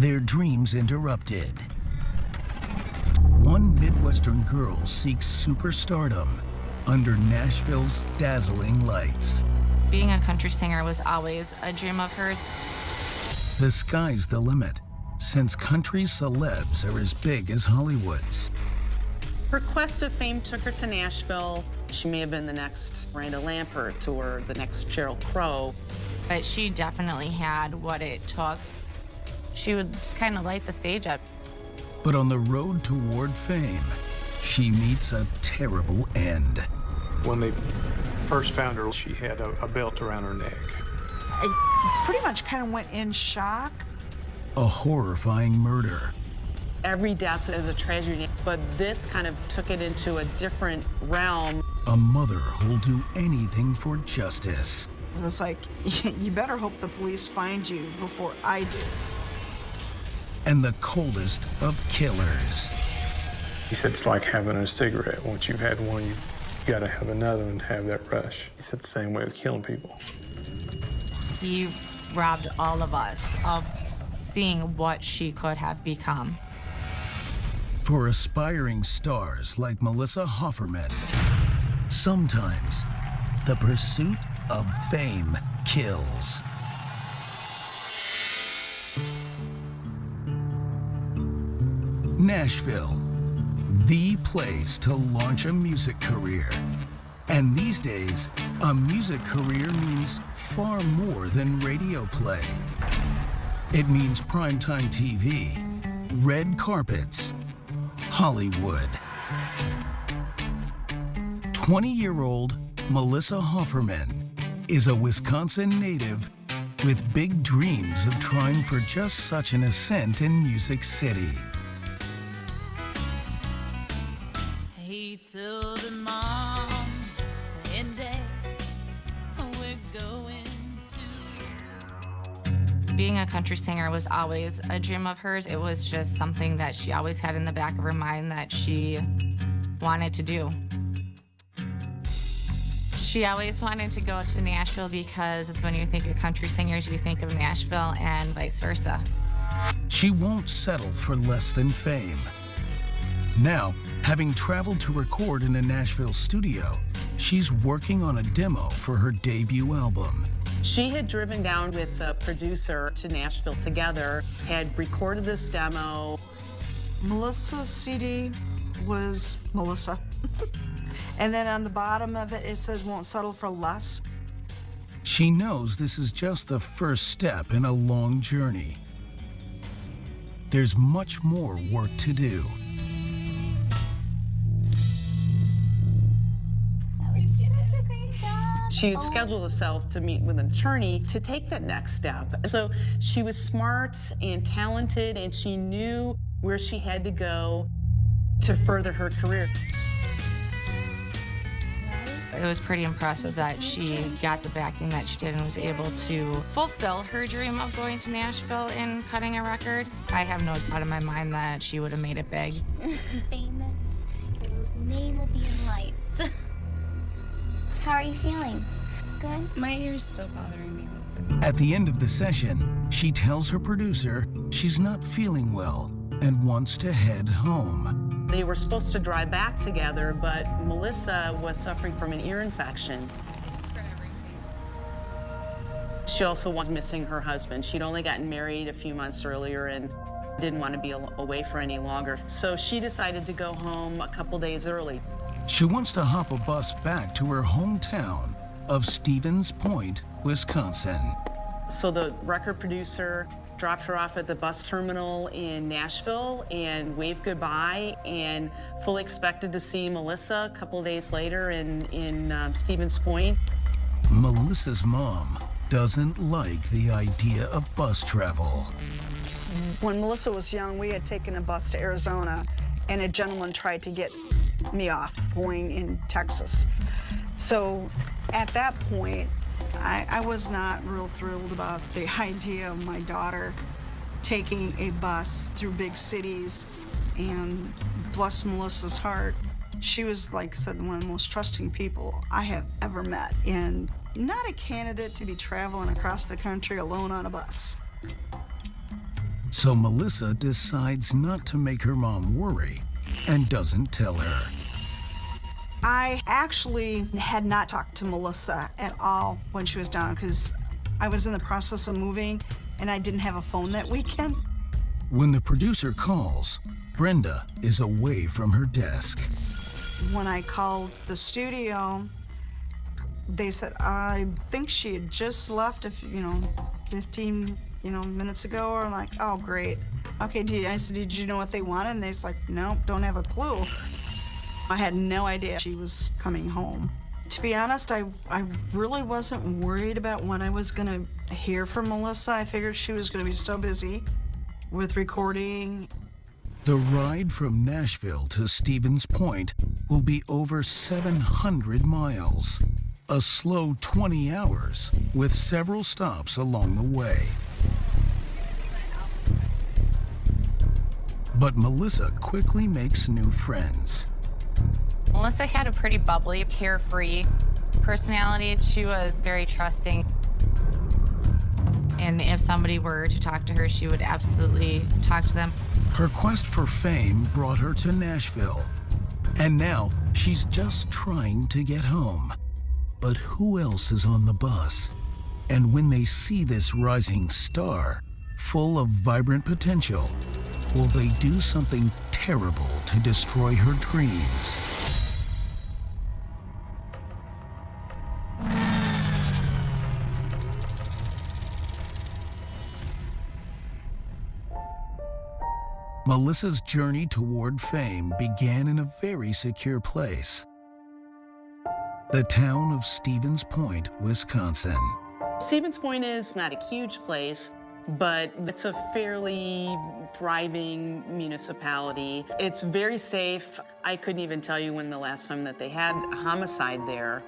their dreams interrupted. One Midwestern girl seeks superstardom under Nashville's dazzling lights. Being a country singer was always a dream of hers. The sky's the limit, since country celebs are as big as Hollywood's. Her quest of fame took her to Nashville. She may have been the next Miranda Lambert or the next Sheryl Crow. But she definitely had what it took. She would just kind of light the stage up. But on the road toward fame, she meets a terrible end. When they first found her, she had a belt around her neck. I pretty much kind of went in shock. A horrifying murder. Every death is a tragedy, but this kind of took it into a different realm. A mother who'll do anything for justice. It's like, you better hope the police find you before I do. And the coldest of killers. He said it's like having a cigarette. Once you've had one, you gotta have another and have that rush. He said the same way with killing people. He robbed all of us of seeing what she could have become. For aspiring stars like Melissa Haferman, sometimes the pursuit of fame kills. Nashville, the place to launch a music career. And these days, a music career means far more than radio play. It means primetime TV, red carpets, Hollywood. 20-year-old Melissa Haferman is a Wisconsin native with big dreams of trying for just such an ascent in Music City. He told her mom and dad we're going to. Being a country singer was always a dream of hers. It was just something that she always had in the back of her mind that she wanted to do. She always wanted to go to Nashville because when you think of country singers, you think of Nashville and vice versa. She won't settle for less than fame. Now, having traveled to record in a Nashville studio, she's working on a demo for her debut album. She had driven down with a producer to Nashville together, had recorded this demo. Melissa's CD was Melissa. And then on the bottom of it, it says, won't settle for less. She knows this is just the first step in a long journey. There's much more work to do. She had scheduled herself to meet with an attorney to take that next step. So she was smart and talented, and she knew where she had to go to further her career. It was pretty impressive that she got the backing that she did and was able to fulfill her dream of going to Nashville and cutting a record. I have no doubt in my mind that she would have made it big. Famous. Your name will be in lights. How are you feeling? Good? My ear's still bothering me a little bit. At the end of the session, she tells her producer she's not feeling well and wants to head home. They were supposed to drive back together, but Melissa was suffering from an ear infection. She also was missing her husband. She'd only gotten married a few months earlier and didn't want to be away for any longer. So she decided to go home a couple days early. She wants to hop a bus back to her hometown of Stevens Point, Wisconsin. So the record producer dropped her off at the bus terminal in Nashville and waved goodbye, and fully expected to see Melissa a couple days later in Stevens Point. Melissa's mom doesn't like the idea of bus travel. When Melissa was young, we had taken a bus to Arizona, and a gentleman tried to get me off going in Texas. So at that point, I was not real thrilled about the idea of my daughter taking a bus through big cities. And bless Melissa's heart, she was, like I said, one of the most trusting people I have ever met, and not a candidate to be traveling across the country alone on a bus. So Melissa decides not to make her mom worry and doesn't tell her. I actually had not talked to Melissa at all when she was down because I was in the process of moving and I didn't have a phone that weekend. When the producer calls, Brenda is away from her desk. When I called the studio, they said, I think she had just left, 15, minutes ago. Or I'm like, oh, great. Okay, I said, did you know what they wanted? And they're like, nope, don't have a clue. I had no idea she was coming home. To be honest, I really wasn't worried about when I was gonna hear from Melissa. I figured she was gonna be so busy with recording. The ride from Nashville to Stevens Point will be over 700 miles, a slow 20 hours with several stops along the way. But Melissa quickly makes new friends. Melissa had a pretty bubbly, carefree personality. She was very trusting. And if somebody were to talk to her, she would absolutely talk to them. Her quest for fame brought her to Nashville. And now she's just trying to get home. But who else is on the bus? And when they see this rising star, full of vibrant potential, will they do something terrible to destroy her dreams? Melissa's journey toward fame began in a very secure place, the town of Stevens Point, Wisconsin. Stevens Point is not a huge place, but it's a fairly thriving municipality. It's very safe. I couldn't even tell you when the last time that they had a homicide there.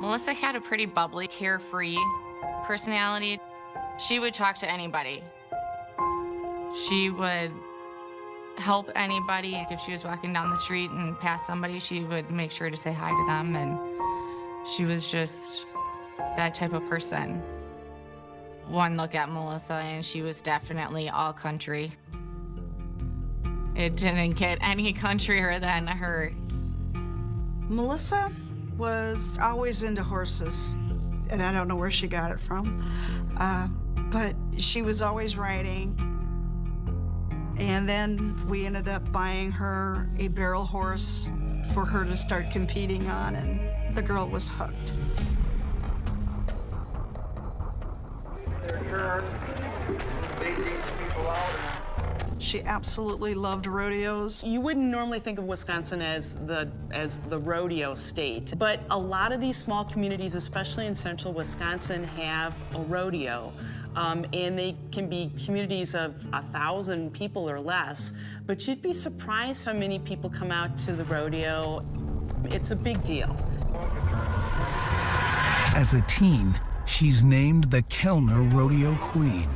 Melissa had a pretty bubbly, carefree personality. She would talk to anybody. She would help anybody. If she was walking down the street and passed somebody, she would make sure to say hi to them, and she was just that type of person. One look at Melissa and she was definitely all country. It didn't get any countryer than her. Melissa was always into horses, and I don't know where she got it from, but she was always riding. And then we ended up buying her a barrel horse for her to start competing on, and the girl was hooked. She absolutely loved rodeos. You wouldn't normally think of Wisconsin as the rodeo state, but a lot of these small communities, especially in central Wisconsin, have a rodeo. And they can be communities of 1,000 people or less, but you'd be surprised how many people come out to the rodeo. It's a big deal. As a teen, she's named the Kellner Rodeo Queen.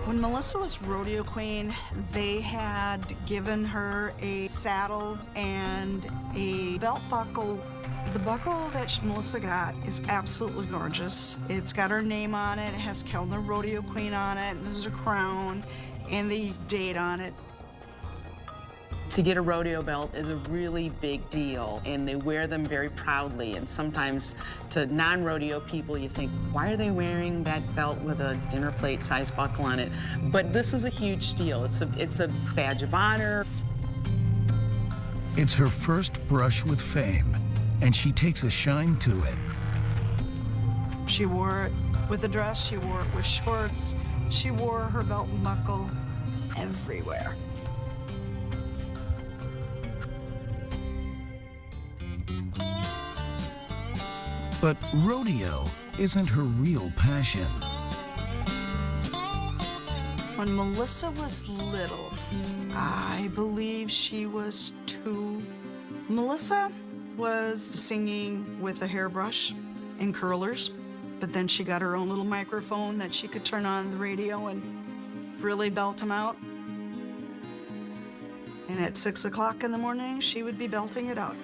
When Melissa was rodeo queen, they had given her a saddle and a belt buckle. The buckle that Melissa got is absolutely gorgeous. It's got her name on it, it has Kellner Rodeo Queen on it, and there's a crown and the date on it. To get a rodeo belt is a really big deal, and they wear them very proudly. And sometimes to non-rodeo people, you think, why are they wearing that belt with a dinner plate size buckle on it? But this is a huge deal. It's a badge of honor. It's her first brush with fame, and she takes a shine to it. She wore it with a dress, she wore it with shorts, she wore her belt and buckle everywhere. But rodeo isn't her real passion. When Melissa was little, I believe she was 2. Melissa was singing with a hairbrush and curlers, but then she got her own little microphone that she could turn on the radio and really belt them out. And at 6 o'clock in the morning, she would be belting it out.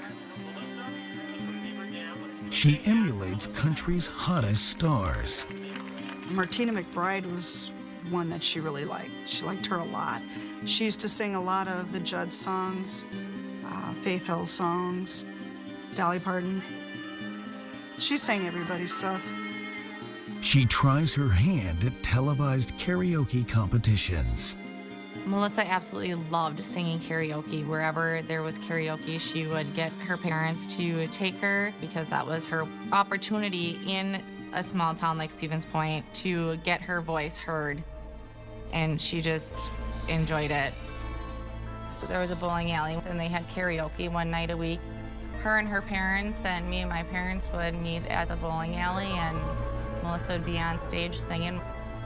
She emulates country's hottest stars. Martina McBride was one that she really liked. She liked her a lot. She used to sing a lot of the Judd songs, Faith Hill songs, Dolly Parton. She sang everybody's stuff. She tries her hand at televised karaoke competitions. Melissa absolutely loved singing karaoke. Wherever there was karaoke, she would get her parents to take her because that was her opportunity in a small town like Stevens Point to get her voice heard. And she just enjoyed it. There was a bowling alley and they had karaoke one night a week. Her and her parents and me and my parents would meet at the bowling alley and Melissa would be on stage singing.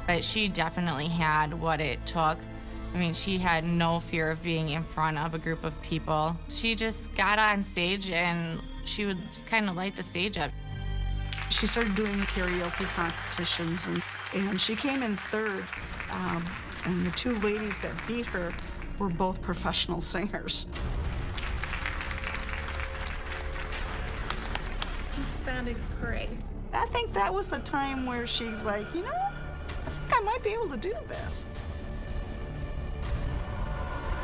But she definitely had what it took. I mean, she had no fear of being in front of a group of people. She just got on stage and she would just kind of light the stage up. She started doing karaoke competitions and she came in third. And the two ladies that beat her were both professional singers. It sounded great. I think that was the time where she's like, you know, I think I might be able to do this.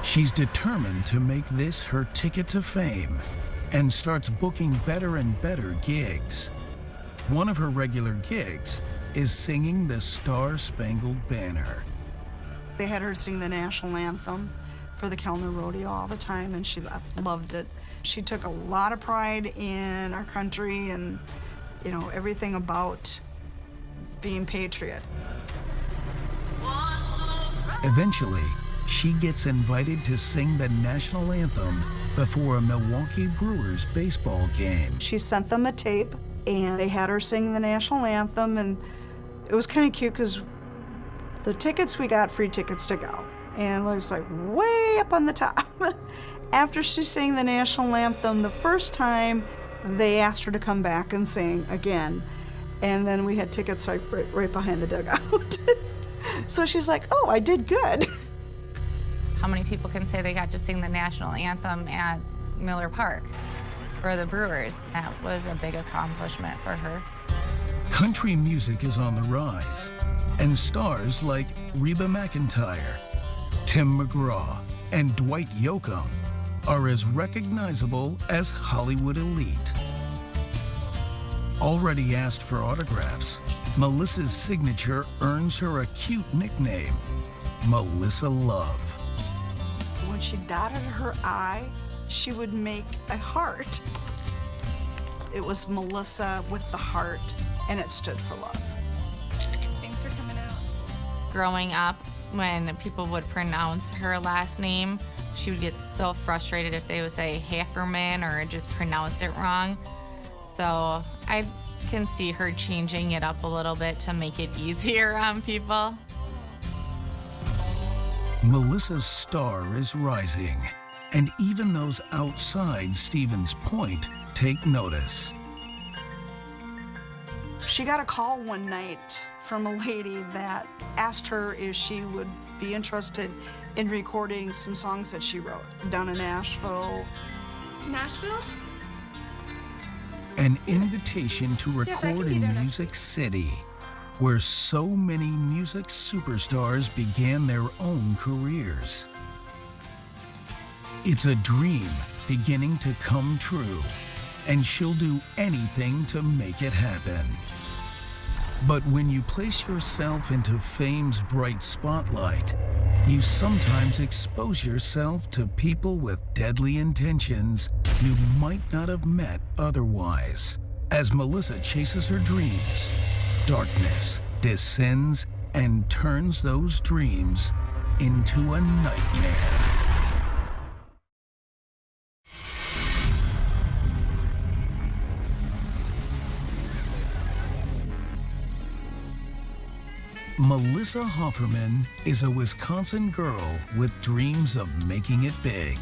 She's determined to make this her ticket to fame and starts booking better and better gigs. One of her regular gigs is singing the Star-Spangled Banner. They had her sing the national anthem for the Kellner Rodeo all the time, and she loved it. She took a lot of pride in our country and, you know, everything about being patriot. Eventually, she gets invited to sing the national anthem before a Milwaukee Brewers baseball game. She sent them a tape, and they had her sing the national anthem, and it was kind of cute because the tickets we got, free tickets to go, and it was like way up on the top. After she sang the national anthem the first time, they asked her to come back and sing again, and then we had tickets right behind the dugout. So she's like, oh, I did good. How many people can say they got to sing the national anthem at Miller Park for the Brewers? That was a big accomplishment for her. Country music is on the rise, and stars like Reba McEntire, Tim McGraw, and Dwight Yoakam are as recognizable as Hollywood elite. Already asked for autographs, Melissa's signature earns her a cute nickname, Melissa Love. When she dotted her I, she would make a heart. It was Melissa with the heart, and it stood for love. Thanks for coming out. Growing up, when people would pronounce her last name, she would get so frustrated if they would say Haferman or just pronounce it wrong. So I can see her changing it up a little bit to make it easier on people. Melissa's star is rising, and even those outside Stevens Point take notice. She got a call one night from a lady that asked her if she would be interested in recording some songs that she wrote down in Nashville. Nashville? An invitation to record be in there next Music City, where so many music superstars began their own careers. It's a dream beginning to come true, and she'll do anything to make it happen. But when you place yourself into fame's bright spotlight, you sometimes expose yourself to people with deadly intentions you might not have met otherwise. As Melissa chases her dreams, darkness descends and turns those dreams into a nightmare. Melissa Haferman is a Wisconsin girl with dreams of making it big.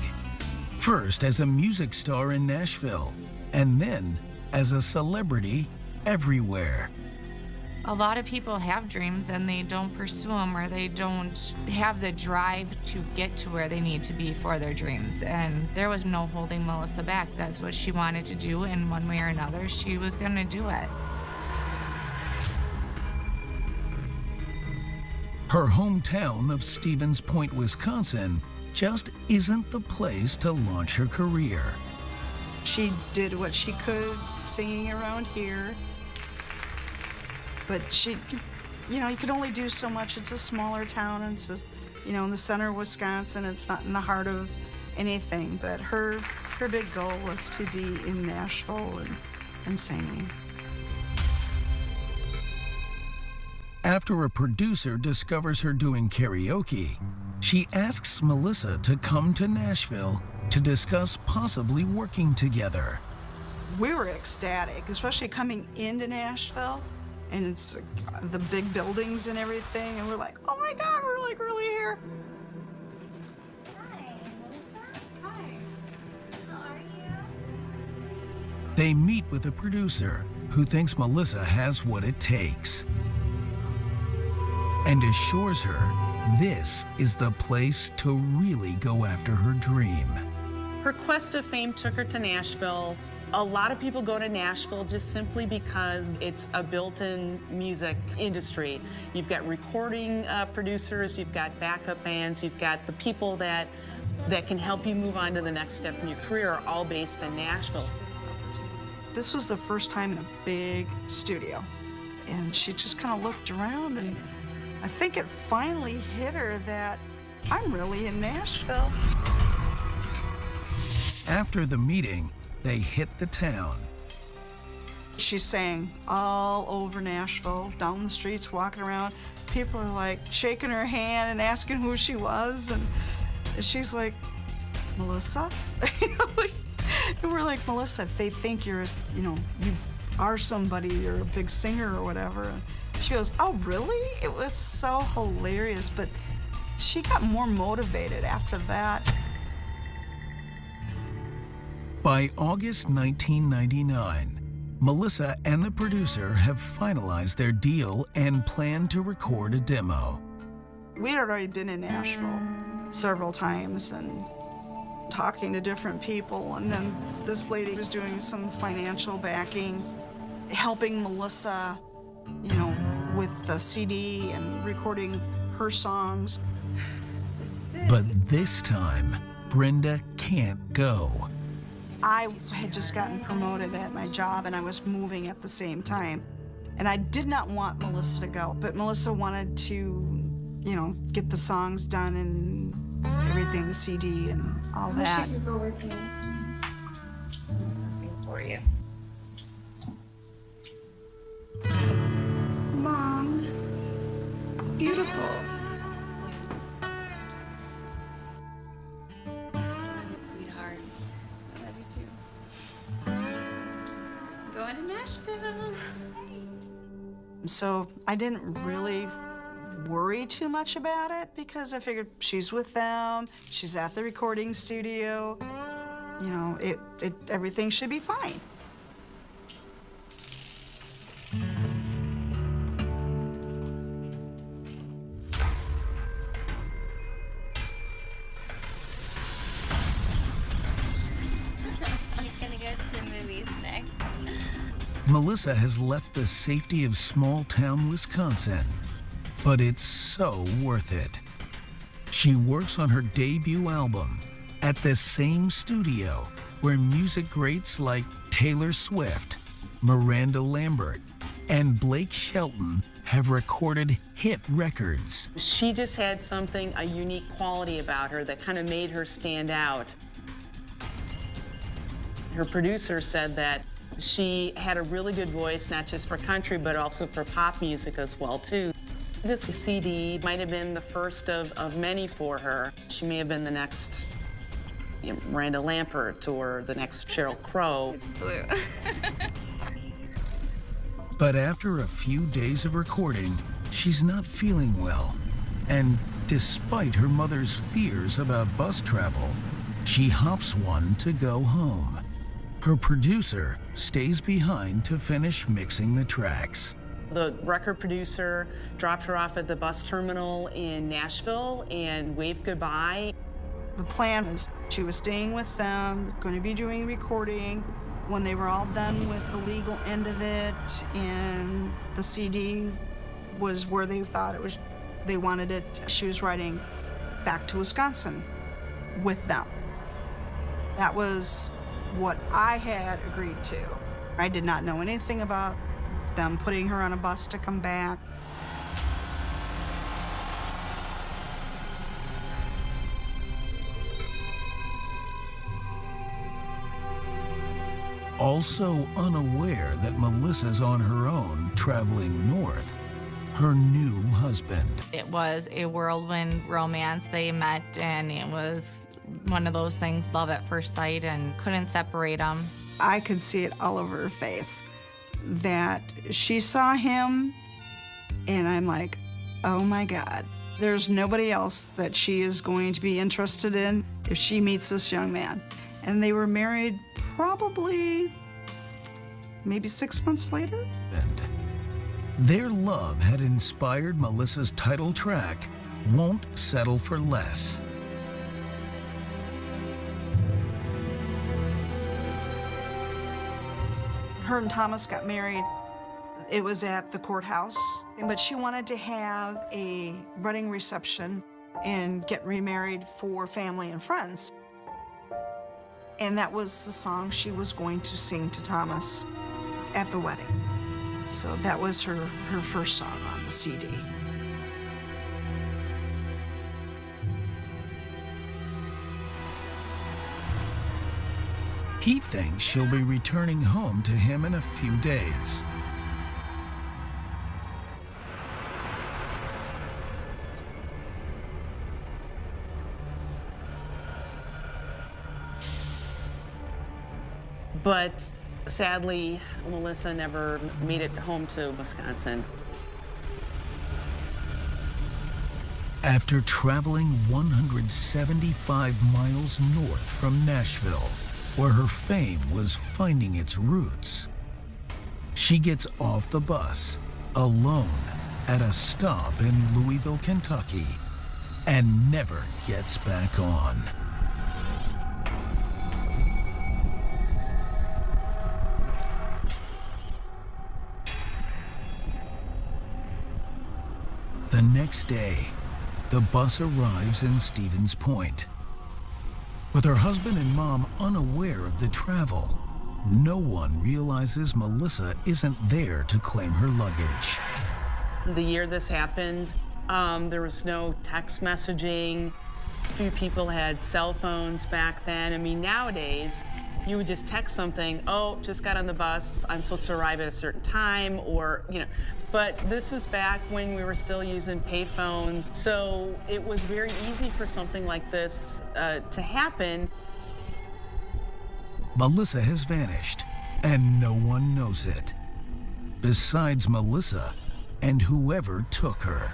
First as a music star in Nashville, and then as a celebrity everywhere. A lot of people have dreams and they don't pursue them, or they don't have the drive to get to where they need to be for their dreams. And there was no holding Melissa back. That's what she wanted to do, and one way or another, she was gonna do it. Her hometown of Stevens Point, Wisconsin, just isn't the place to launch her career. She did what she could singing around here. But she, you know, you could only do so much. It's a smaller town, and it's just, you know, in the center of Wisconsin. It's not in the heart of anything. But her big goal was to be in Nashville and singing. After a producer discovers her doing karaoke, she asks Melissa to come to Nashville to discuss possibly working together. We were ecstatic, especially coming into Nashville. And it's the big buildings and everything, and we're like, oh my God, we're like really here. Hi, Melissa. Hi. How are you? They meet with a producer who thinks Melissa has what it takes and assures her this is the place to really go after her dream. Her quest of fame took her to Nashville. A lot of people go to Nashville just simply because it's a built-in music industry. You've got recording producers, you've got backup bands, you've got the people that can help you move on to the next step in your career, are all based in Nashville. This was the first time in a big studio. And she just kind of looked around, and I think it finally hit her that I'm really in Nashville. After the meeting, they hit the town. She sang all over Nashville, down the streets, walking around. People are like shaking her hand and asking who she was, and she's like, Melissa? And we're like, Melissa, if they think you're, you know, you are somebody, you're a big singer or whatever. And she goes, oh, really? It was so hilarious, but she got more motivated after that. By August 1999, Melissa and the producer have finalized their deal and plan to record a demo. We had already been in Nashville several times and talking to different people, and then this lady was doing some financial backing, helping Melissa, you know, with the CD and recording her songs. But this time, Brenda can't go. I had just gotten promoted at my job, and I was moving at the same time. And I did not want Melissa to go, but Melissa wanted to, you know, get the songs done and everything, the CD and all that. I wish you could go with me. Something for you. Mom, it's beautiful. Sweetheart, I love you too. Going to Nashville. So I didn't really worry too much about it because I figured she's with them, she's at the recording studio, you know, everything should be fine. We're gonna go to the movies next. Melissa has left the safety of small-town Wisconsin, but it's so worth it. She works on her debut album at the same studio where music greats like Taylor Swift, Miranda Lambert, and Blake Shelton have recorded hit records. She just had something, a unique quality about her that kind of made her stand out. Her producer said that she had a really good voice, not just for country, but also for pop music as well, too. This CD might have been the first of many for her. She may have been the next, you know, Miranda Lambert or the next Sheryl Crow. It's blue. But after a few days of recording, she's not feeling well. And despite her mother's fears about bus travel, she hops one to go home. Her producer stays behind to finish mixing the tracks. The record producer dropped her off at the bus terminal in Nashville and waved goodbye. The plan was she was staying with them, going to be doing recording. When they were all done with the legal end of it and the CD was where they thought it was, they wanted it, she was riding back to Wisconsin with them. That was what I had agreed to. I did not know anything about them putting her on a bus to come back. Also unaware that Melissa's on her own traveling north, her new husband. It was a whirlwind romance. They met and it was one of those things, love at first sight, and couldn't separate them. I could see it all over her face that she saw him, and I'm like, oh my God, there's nobody else that she is going to be interested in if she meets this young man. And they were married probably maybe 6 months later. And their love had inspired Melissa's title track, Won't Settle for Less. Her and Thomas got married. It was at the courthouse, but she wanted to have a wedding reception and get remarried for family and friends. And that was the song she was going to sing to Thomas at the wedding. So that was her first song on the CD. He thinks she'll be returning home to him in a few days. But sadly, Melissa never made it home to Wisconsin. After traveling 175 miles north from Nashville, where her fame was finding its roots, she gets off the bus alone at a stop in Louisville, Kentucky, and never gets back on. The next day, the bus arrives in Stevens Point. With her husband and mom unaware of the travel, no one realizes Melissa isn't there to claim her luggage. The year this happened, there was no text messaging. Few people had cell phones back then. I mean, nowadays, you would just text something, oh, just got on the bus, I'm supposed to arrive at a certain time, or, you know. But this is back when we were still using payphones, so it was very easy for something like this to happen. Melissa has vanished, and no one knows it, besides Melissa and whoever took her.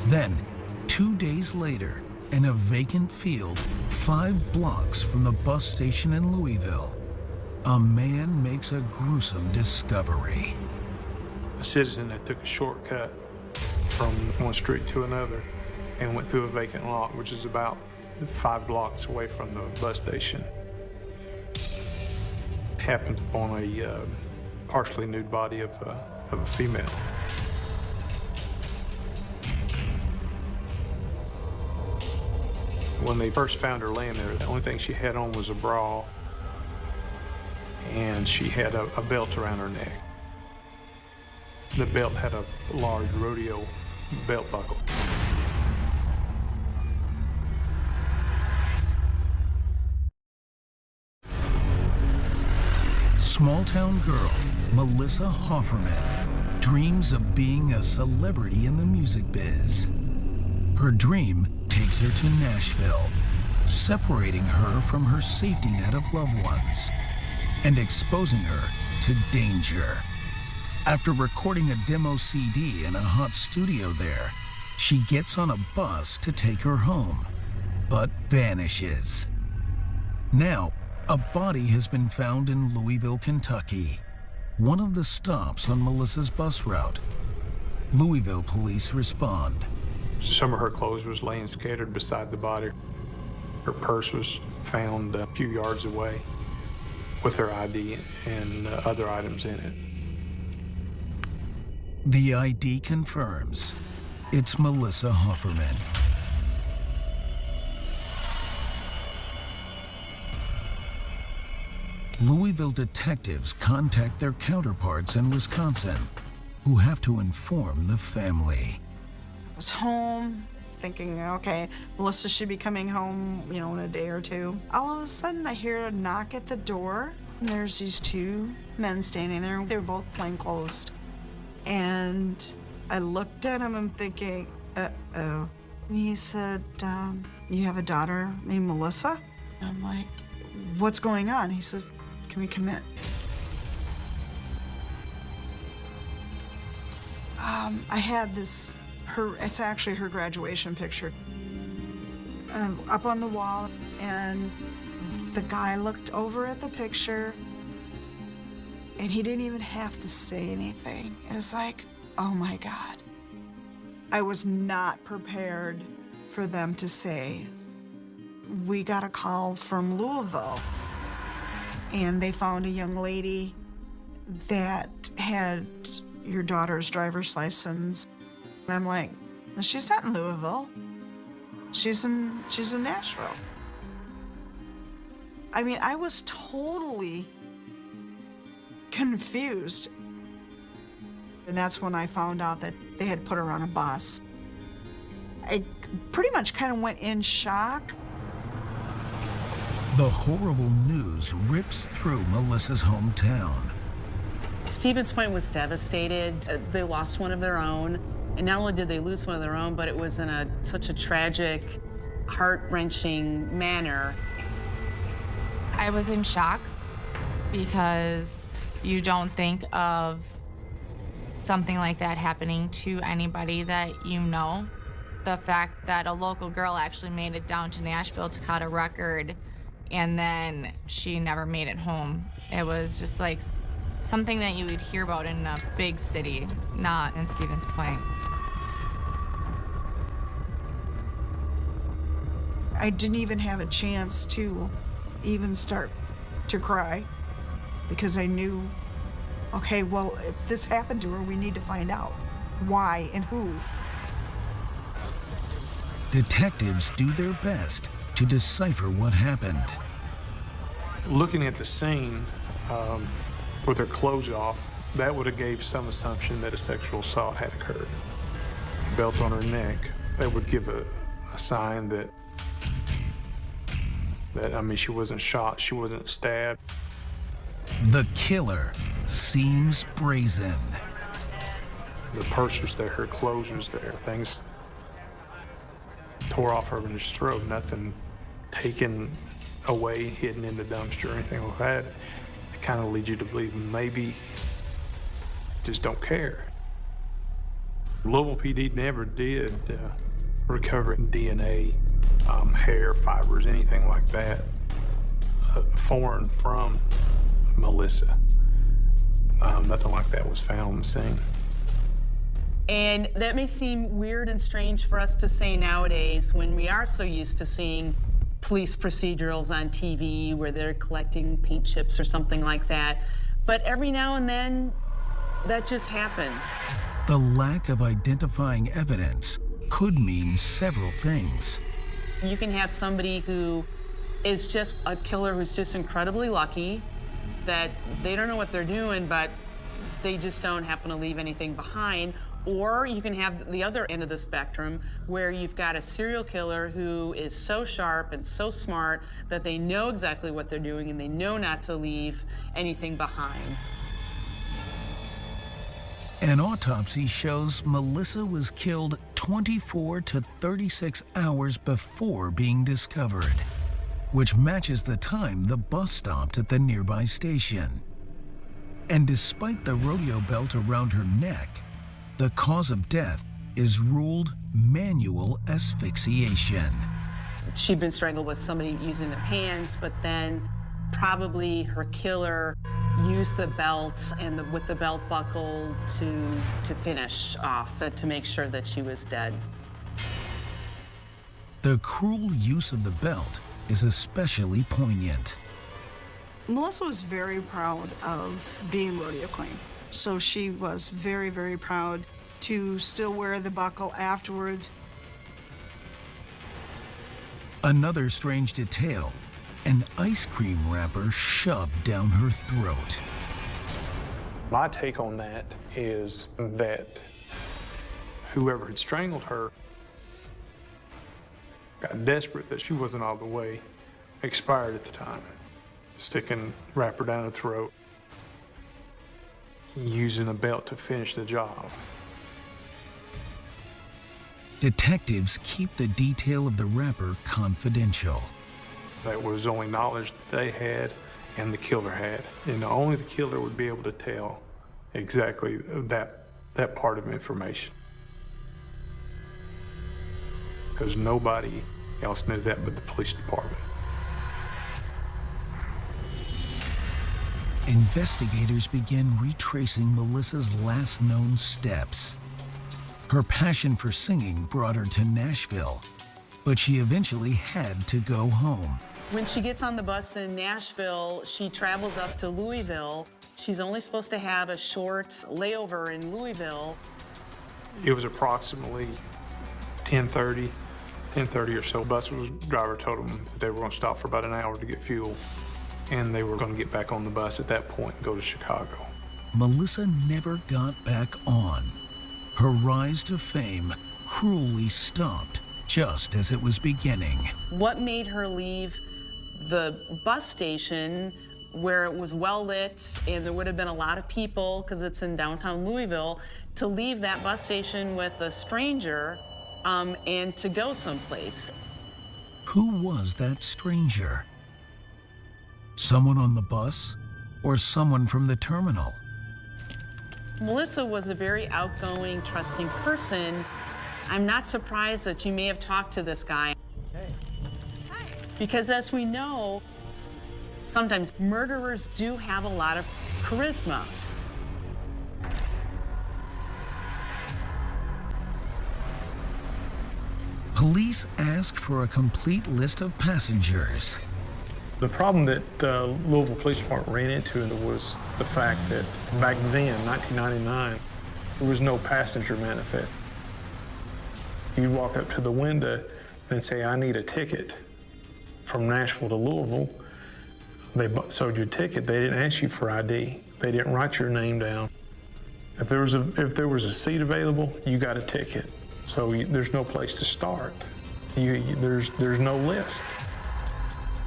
Then, 2 days later, in a vacant field 5 blocks from the bus station in Louisville, a man makes a gruesome discovery. A citizen that took a shortcut from one street to another and went through a vacant lot, which is about 5 blocks away from the bus station. Happened upon a partially nude body of a female. When they first found her laying there, the only thing she had on was a bra, and she had a belt around her neck. The belt had a large rodeo belt buckle. Small-town girl Melissa Haferman dreams of being a celebrity in the music biz. Her dream takes her to Nashville, separating her from her safety net of loved ones and exposing her to danger. After recording a demo CD in a hot studio there, she gets on a bus to take her home, but vanishes. Now, a body has been found in Louisville, Kentucky, one of the stops on Melissa's bus route. Louisville police respond. Some of her clothes was laying scattered beside the body. Her purse was found a few yards away with her ID and other items in it. The ID confirms it's Melissa Haferman. Louisville detectives contact their counterparts in Wisconsin, who have to inform the family. I was home thinking, okay, Melissa should be coming home, in a day or two. All of a sudden, I hear a knock at the door, and there's these two men standing there. They were both plainclothes. And I looked at him, I'm thinking, uh-oh. And he said, you have a daughter named Melissa? And I'm like, what's going on? He says, can we come in? I had this, it's actually her graduation picture up on the wall, and the guy looked over at the picture, and he didn't even have to say anything. It was like, oh my God. I was not prepared for them to say, we got a call from Louisville, and they found a young lady that had your daughter's driver's license. And I'm like, well, she's not in Louisville. She's in Nashville. I mean, I was totally confused. And that's when I found out that they had put her on a bus. I pretty much kind of went in shock. The horrible news rips through Melissa's hometown. Stevens Point was devastated. They lost one of their own. And not only did they lose one of their own, but it was in such a tragic, heart-wrenching manner. I was in shock because you don't think of something like that happening to anybody that you know. The fact that a local girl actually made it down to Nashville to cut a record and then she never made it home. It was just like something that you would hear about in a big city, not in Stevens Point. I didn't even have a chance to even start to cry because I knew, okay, well, if this happened to her, we need to find out why and who. Detectives do their best to decipher what happened. Looking at the scene with her clothes off, that would have gave some assumption that a sexual assault had occurred. Belt on her neck, that would give a sign that she wasn't shot, she wasn't stabbed. The killer seems brazen. The purse was there, her clothes was there, things tore off her in his throat, nothing taken away, hidden in the dumpster or anything like that. It kind of leads you to believe maybe just don't care. Louisville PD never did recover DNA, hair, fibers, anything like that foreign from Melissa. Nothing like that was found on the scene. And that may seem weird and strange for us to say nowadays when we are so used to seeing police procedurals on TV where they're collecting paint chips or something like that. But every now and then, that just happens. The lack of identifying evidence could mean several things. You can have somebody who is just a killer who's just incredibly lucky that they don't know what they're doing, but they just don't happen to leave anything behind. Or you can have the other end of the spectrum where you've got a serial killer who is so sharp and so smart that they know exactly what they're doing and they know not to leave anything behind. An autopsy shows Melissa was killed 24 to 36 hours before being discovered, which matches the time the bus stopped at the nearby station. And despite the rodeo belt around her neck, the cause of death is ruled manual asphyxiation. She'd been strangled with somebody using their hands, but then probably her killer used the belt and with the belt buckle to finish off, to make sure that she was dead. The cruel use of the belt is especially poignant. Melissa was very proud of being rodeo queen. So she was very, very proud to still wear the buckle afterwards. Another strange detail, an ice cream wrapper shoved down her throat. My take on that is that whoever had strangled her got desperate that she wasn't all the way expired at the time. Sticking wrapper down her throat, using a belt to finish the job. Detectives keep the detail of the wrapper confidential. That was only knowledge that they had and the killer had. And only the killer would be able to tell exactly that part of information. Because nobody else knew that but the police department. Investigators begin retracing Melissa's last known steps. Her passion for singing brought her to Nashville, but she eventually had to go home. When she gets on the bus in Nashville, she travels up to Louisville. She's only supposed to have a short layover in Louisville. It was approximately 10:30 or so. Bus driver told them that they were going to stop for about an hour to get fuel, and they were going to get back on the bus at that point and go to Chicago. Melissa never got back on. Her rise to fame cruelly stopped just as it was beginning. What made her leave the bus station where it was well lit and there would have been a lot of people because it's in downtown Louisville, to leave that bus station with a stranger and to go someplace? Who was that stranger? Someone on the bus or someone from the terminal? Melissa was a very outgoing, trusting person. I'm not surprised that you may have talked to this guy. Hey. Hi. Because as we know, sometimes murderers do have a lot of charisma. Police ask for a complete list of passengers. The problem that the Louisville Police Department ran into was the fact that back then, 1999, there was no passenger manifest. You'd walk up to the window and say, I need a ticket from Nashville to Louisville. They sold you a ticket. They didn't ask you for ID. They didn't write your name down. If there was a seat available, you got a ticket. So there's no place to start. There's no list.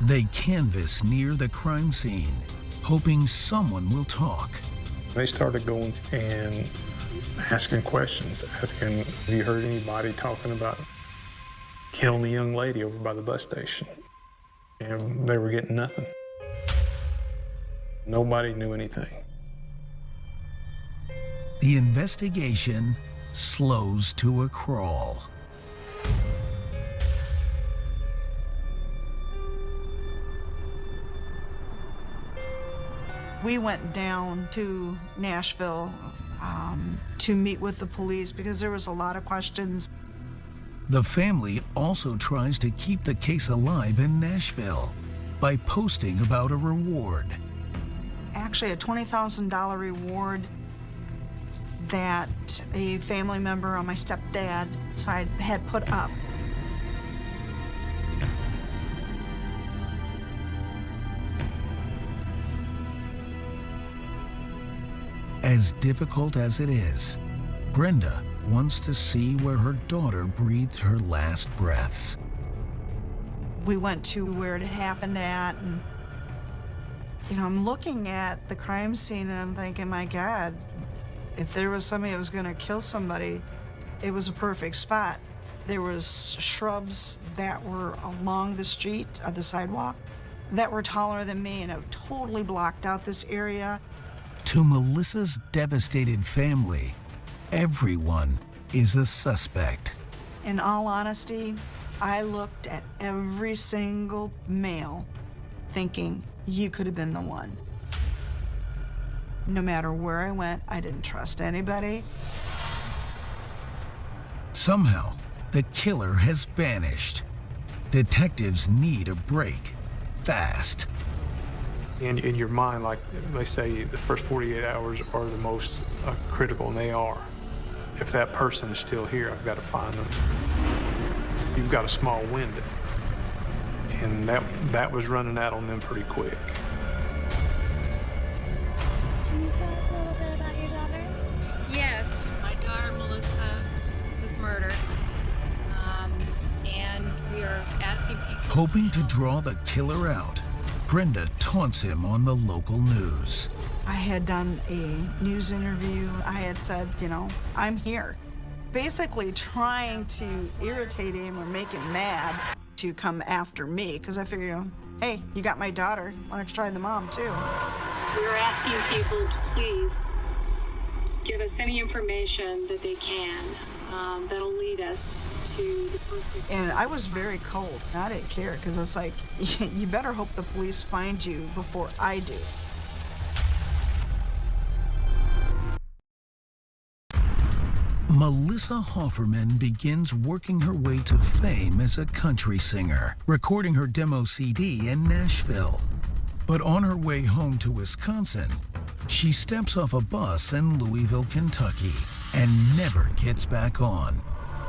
They canvass near the crime scene, hoping someone will talk. They started going and asking questions, asking, have you heard anybody talking about killing the young lady over by the bus station? And they were getting nothing. Nobody knew anything. The investigation slows to a crawl. We went down to Nashville to meet with the police because there was a lot of questions. The family also tries to keep the case alive in Nashville by posting about a reward. Actually, a $20,000 reward that a family member on my stepdad's side had put up. As difficult as it is, Brenda wants to see where her daughter breathed her last breaths. We went to where it had happened at, and I'm looking at the crime scene and I'm thinking, my God, if there was somebody that was gonna kill somebody, it was a perfect spot. There was shrubs that were along the street, the sidewalk, that were taller than me and have totally blocked out this area. To Melissa's devastated family, everyone is a suspect. In all honesty, I looked at every single male thinking you could have been the one. No matter where I went, I didn't trust anybody. Somehow, the killer has vanished. Detectives need a break, fast. In your mind, like they say, the first 48 hours are the most critical, and they are. If that person is still here, I've got to find them. You've got a small window, and that was running out on them pretty quick. Can you tell us a little bit about your daughter? Yes, my daughter Melissa was murdered. And we are asking people. Hoping to draw the killer out, Brenda taunts him on the local news. I had done a news interview. I had said, you know, I'm here. Basically trying to irritate him or make him mad to come after me, because I figured, you know, hey, you got my daughter, why don't you try the mom too? We're asking people to please give us any information that they can that'll lead us to the person. And I was very cold. I didn't care, because it's like, you better hope the police find you before I do. Melissa Haferman begins working her way to fame as a country singer, recording her demo CD in Nashville. But on her way home to Wisconsin, she steps off a bus in Louisville, Kentucky, and never gets back on.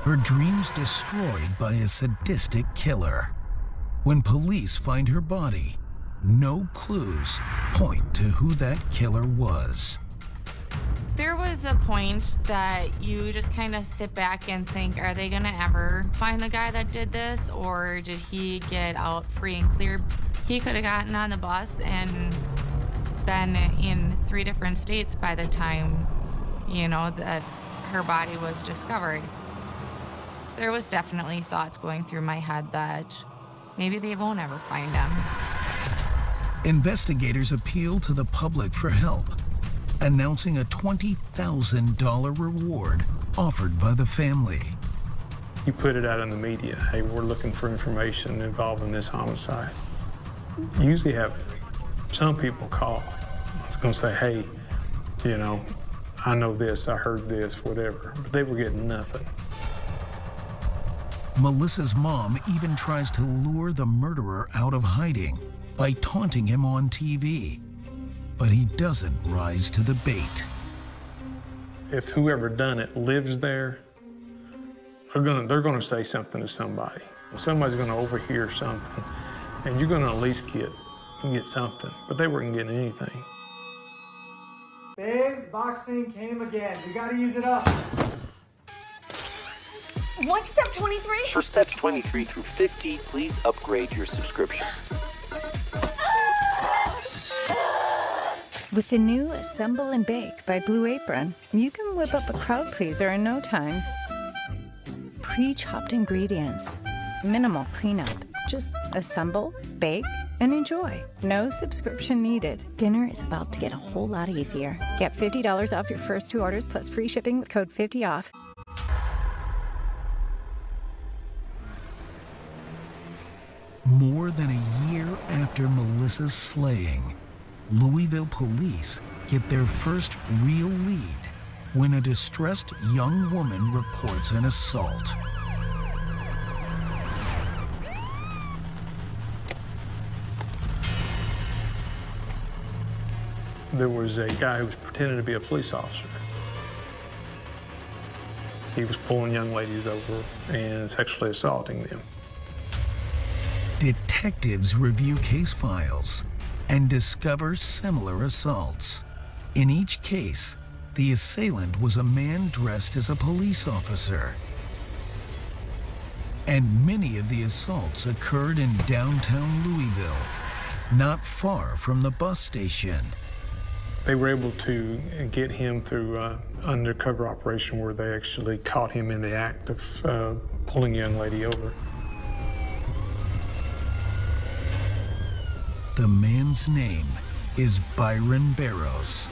Her dreams destroyed by a sadistic killer. When police find her body, no clues point to who that killer was. There was a point that you just kind of sit back and think, are they gonna ever find the guy that did this, or did he get out free and clear? He could have gotten on the bus and been in 3 different states by the time, you know, that her body was discovered. There was definitely thoughts going through my head that maybe they won't ever find him. Investigators appeal to the public for help, announcing a $20,000 reward offered by the family. You put it out in the media, hey, we're looking for information involving this homicide. You usually have some people call. It's gonna say, hey, you know, I know this, I heard this, whatever. But they were getting nothing. Melissa's mom even tries to lure the murderer out of hiding by taunting him on TV. But he doesn't rise to the bait. If whoever done it lives there, they're gonna say something to somebody. Somebody's gonna overhear something, and you're gonna at least get something. But they weren't getting anything. Babe, boxing came again. We gotta use it up. What's step 23? For steps 23 through 50, please upgrade your subscription. With the new Assemble and Bake by Blue Apron, you can whip up a crowd pleaser in no time. Pre-chopped ingredients, minimal cleanup. Just assemble, bake, and enjoy. No subscription needed. Dinner is about to get a whole lot easier. Get $50 off your first 2 orders plus free shipping with code 50OFF. More than a year after Melissa's slaying, Louisville police get their first real lead when a distressed young woman reports an assault. There was a guy who was pretending to be a police officer. He was pulling young ladies over and sexually assaulting them. Detectives review case files and discover similar assaults. In each case, the assailant was a man dressed as a police officer. And many of the assaults occurred in downtown Louisville, not far from the bus station. They were able to get him through an undercover operation where they actually caught him in the act of pulling a young lady over. The man's name is Byron Barrows.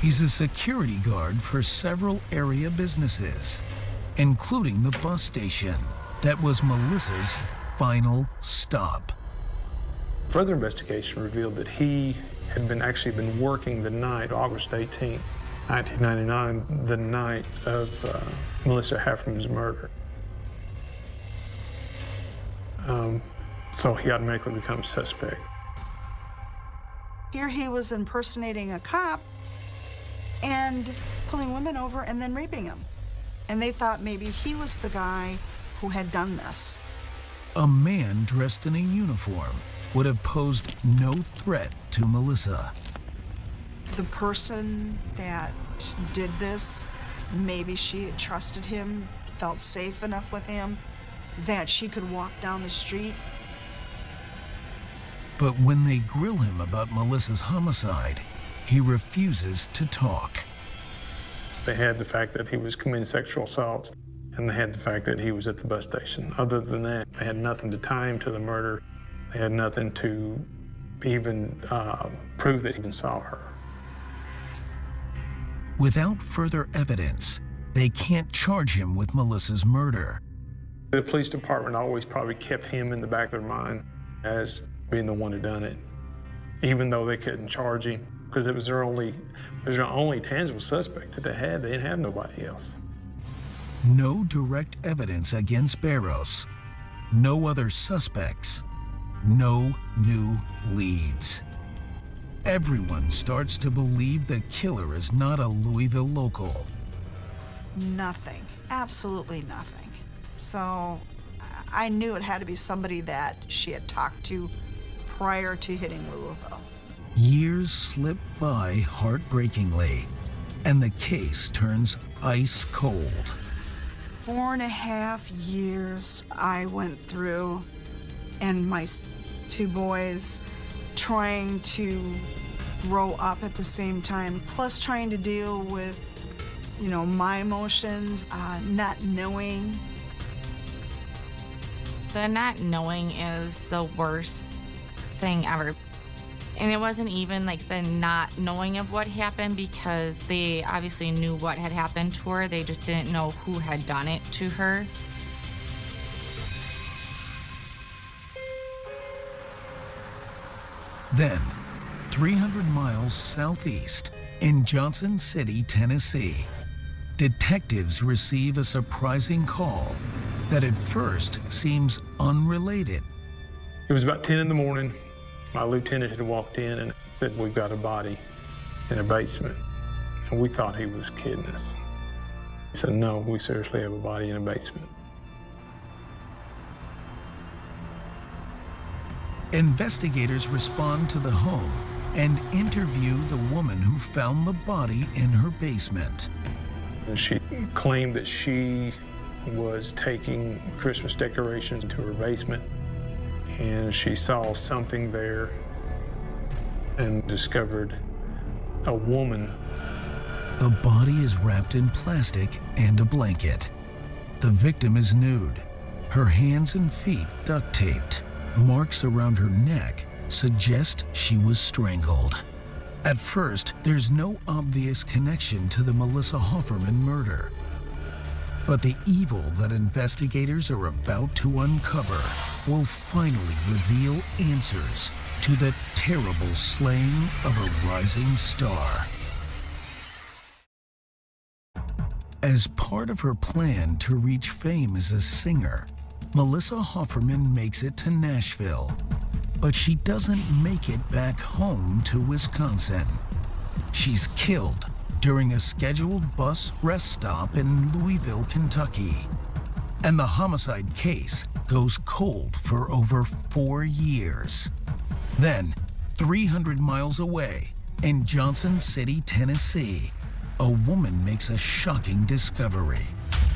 He's a security guard for several area businesses, including the bus station that was Melissa's final stop. Further investigation revealed that he had actually been working the night, August 18th, 1999, the night of Melissa Haferman's murder. So he automatically becomes suspect. Here he was impersonating a cop and pulling women over and then raping them. And they thought maybe he was the guy who had done this. A man dressed in a uniform would have posed no threat to Melissa. The person that did this, maybe she had trusted him, felt safe enough with him, that she could walk down the street. But when they grill him about Melissa's homicide, he refuses to talk. They had the fact that he was committing sexual assaults, and they had the fact that he was at the bus station. Other than that, they had nothing to tie him to the murder. They had nothing to even prove that he even saw her. Without further evidence, they can't charge him with Melissa's murder. The police department always probably kept him in the back of their mind as being the one who done it, even though they couldn't charge him, because it was their only tangible suspect that they had. They didn't have nobody else. No direct evidence against Barros, no other suspects, no new leads. Everyone starts to believe the killer is not a Louisville local. Nothing, absolutely nothing. So I knew it had to be somebody that she had talked to prior to hitting Louisville. Years slip by heartbreakingly, and the case turns ice cold. 4.5 years I went through, and my 2 boys trying to grow up at the same time, plus trying to deal with, my emotions, not knowing. The not knowing is the worst thing ever. And it wasn't even like the not knowing of what happened, because they obviously knew what had happened to her. They just didn't know who had done it to her. Then, 300 miles southeast in Johnson City, Tennessee, detectives receive a surprising call that at first seems unrelated. It was about 10 in the morning. My lieutenant had walked in and said, "We've got a body in a basement." And we thought he was kidding us. He said, "No, we seriously have a body in a basement." Investigators respond to the home and interview the woman who found the body in her basement. And she claimed that she was taking Christmas decorations to her basement, and she saw something there and discovered a woman. The body is wrapped in plastic and a blanket. The victim is nude, her hands and feet duct taped. Marks around her neck suggest she was strangled. At first, there's no obvious connection to the Melissa Haferman murder. But the evil that investigators are about to uncover will finally reveal answers to the terrible slaying of a rising star. As part of her plan to reach fame as a singer, Melissa Haferman makes it to Nashville, but she doesn't make it back home to Wisconsin. She's killed during a scheduled bus rest stop in Louisville, Kentucky. And the homicide case goes cold for over 4 years. Then, 300 miles away, in Johnson City, Tennessee, a woman makes a shocking discovery.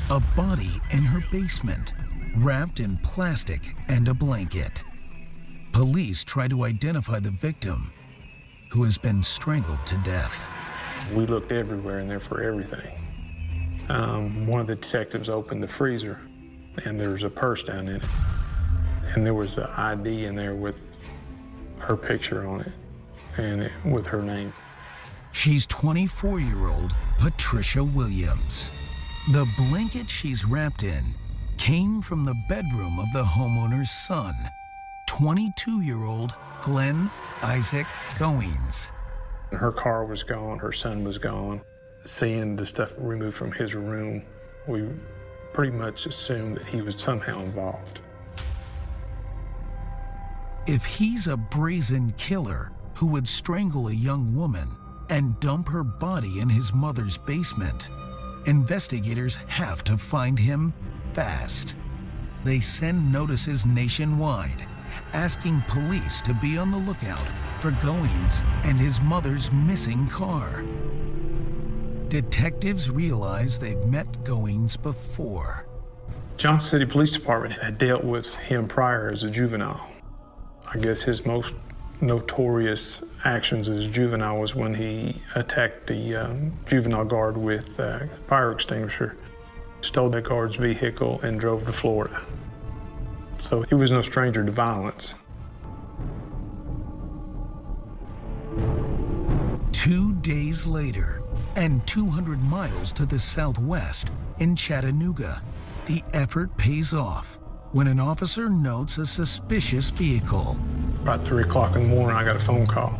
A body in her basement, wrapped in plastic and a blanket. Police try to identify the victim, who has been strangled to death. We looked everywhere in there for everything. One of the detectives opened the freezer, and there was a purse down in it. And there was the ID in there with her picture on it, and with her name. She's 24-year-old Patricia Williams. The blanket she's wrapped in came from the bedroom of the homeowner's son, 22-year-old Glenn Isaac Goings. Her car was gone, her son was gone. Seeing the stuff removed from his room, we pretty much assumed that he was somehow involved. If he's a brazen killer who would strangle a young woman and dump her body in his mother's basement, investigators have to find him fast. They send notices nationwide, asking police to be on the lookout for Goings and his mother's missing car. Detectives realize they've met Goings before. Johnson City Police Department had dealt with him prior as a juvenile. I guess his most notorious actions as a juvenile was when he attacked the juvenile guard with a fire extinguisher, stole the guard's vehicle, and drove to Florida. So he was no stranger to violence. 2 days later, and 200 miles to the southwest in Chattanooga, the effort pays off when an officer notes a suspicious vehicle. About 3 o'clock in the morning, I got a phone call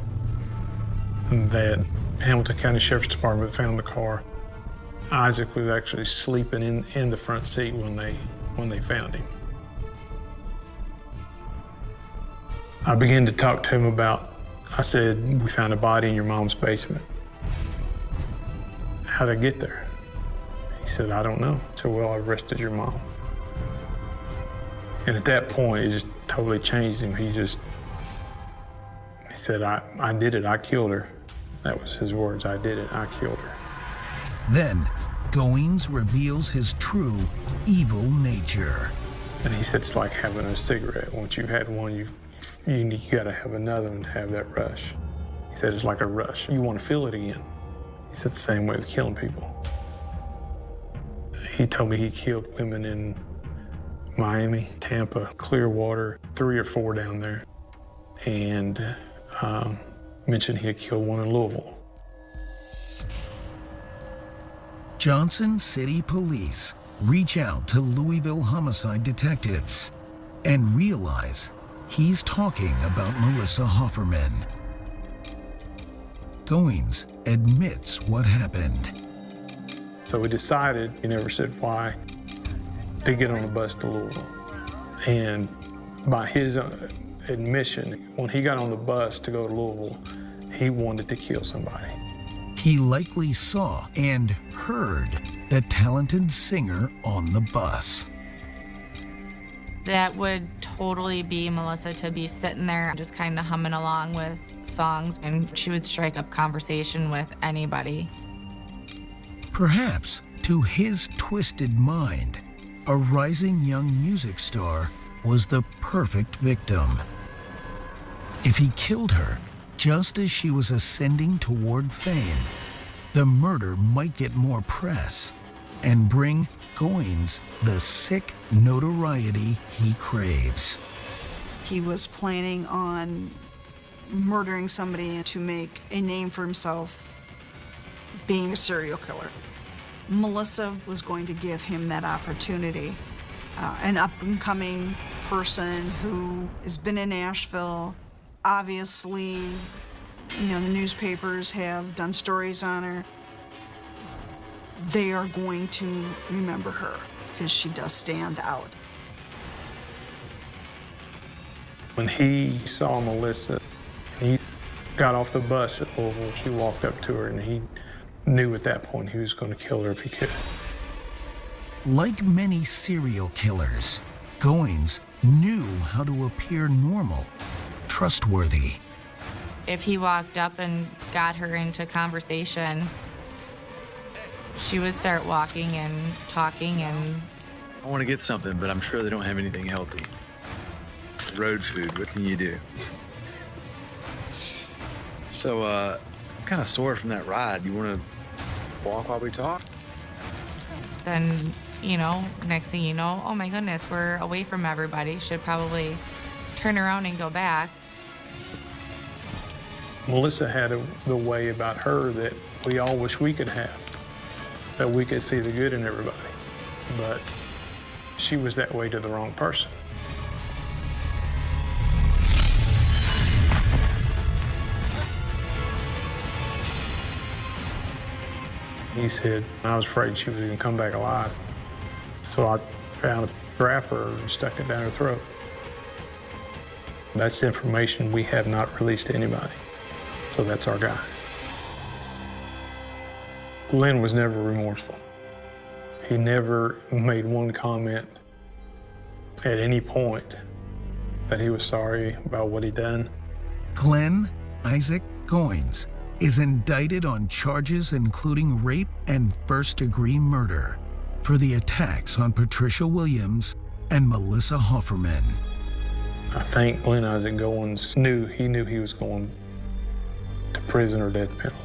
that Hamilton County Sheriff's Department found the car. Isaac was actually sleeping in the front seat when they found him. I began to talk to him I said, we found a body in your mom's basement. How'd I get there? He said, I don't know. I said, well, I arrested your mom. And at that point, it just totally changed him. He said, I did it, I killed her. That was his words, I did it, I killed her. Then, Goings reveals his true evil nature. And he said, it's like having a cigarette. Once you've had one, you gotta have another one to have that rush. He said, it's like a rush. You want to feel it again. He said, the same way with killing people. He told me he killed women in Miami, Tampa, Clearwater, 3 or 4 down there, and mentioned he had killed one in Louisville. Johnson City Police reach out to Louisville homicide detectives and realize he's talking about Melissa Haferman. Goings admits what happened. So we decided, he never said why, to get on a bus to Louisville. And by his admission, when he got on the bus to go to Louisville, he wanted to kill somebody. He likely saw and heard the talented singer on the bus. That would totally be Melissa, to be sitting there just kind of humming along with songs, and she would strike up conversation with anybody. Perhaps, to his twisted mind, a rising young music star was the perfect victim. If he killed her just as she was ascending toward fame, the murder might get more press and bring Goings the sick notoriety he craves. He was planning on murdering somebody to make a name for himself, being a serial killer. Melissa was going to give him that opportunity. An up-and-coming person who has been in Nashville. Obviously, the newspapers have done stories on her. They are going to remember her because she does stand out. When he saw Melissa, he got off the bus at Louisville. He walked up to her and he knew at that point he was going to kill her if he could. Like many serial killers, Goings knew how to appear normal, trustworthy. If he walked up and got her into conversation, she would start walking and talking and... I want to get something, but I'm sure they don't have anything healthy. Road food, what can you do? So, I'm kind of sore from that ride. You want to walk while we talk? Then, next thing you know, oh my goodness, we're away from everybody. Should probably turn around and go back. Melissa had the way about her that we all wish we could have, that we could see the good in everybody. But she was that way to the wrong person. He said, I was afraid she was going to come back alive. So I found a wrapper and stuck it down her throat. That's information we have not released to anybody. So that's our guy. Glenn was never remorseful. He never made one comment at any point that he was sorry about what he'd done. Glenn Isaac Goins is indicted on charges including rape and first-degree murder for the attacks on Patricia Williams and Melissa Haferman. I think Glenn Isaac Goins knew he was going to prison or death penalty.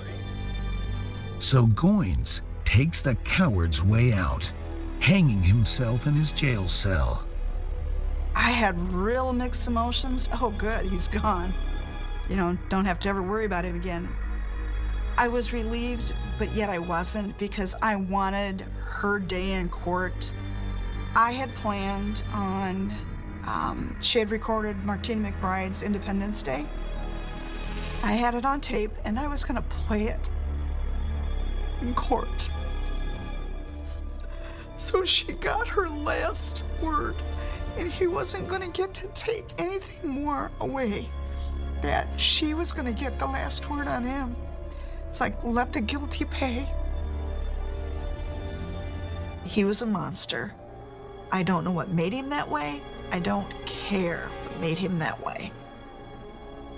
So Goins takes the coward's way out, hanging himself in his jail cell. I had real mixed emotions. Oh, good, he's gone. You know, don't have to ever worry about him again. I was relieved, but yet I wasn't, because I wanted her day in court. I had planned on, she had recorded Martina McBride's Independence Day. I had it on tape, and I was gonna play it in court. So she got her last word, and he wasn't gonna get to take anything more away. That she was gonna get the last word on him. It's like, let the guilty pay. He was a monster. I don't know what made him that way. I don't care what made him that way.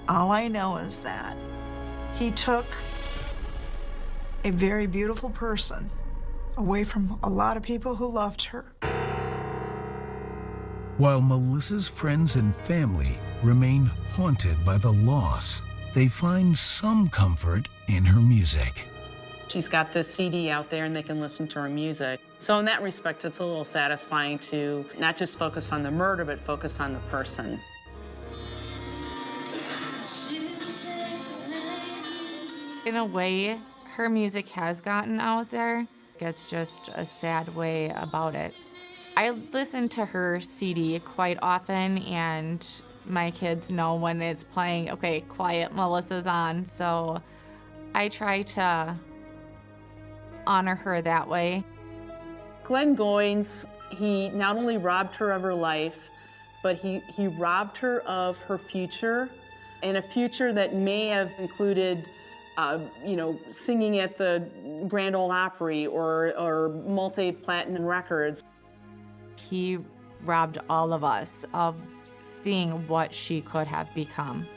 All I know is that he took a very beautiful person away from a lot of people who loved her. While Melissa's friends and family remain haunted by the loss, they find some comfort in her music. She's got this CD out there and they can listen to her music. So in that respect, it's a little satisfying to not just focus on the murder, but focus on the person. In a way, her music has gotten out there. It's just a sad way about it. I listen to her CD quite often, and my kids know when it's playing, okay, quiet, Melissa's on. So I try to honor her that way. Glenn Goins, he not only robbed her of her life, but he robbed her of her future, and a future that may have included singing at the Grand Ole Opry or multi-platinum records. He robbed all of us of seeing what she could have become.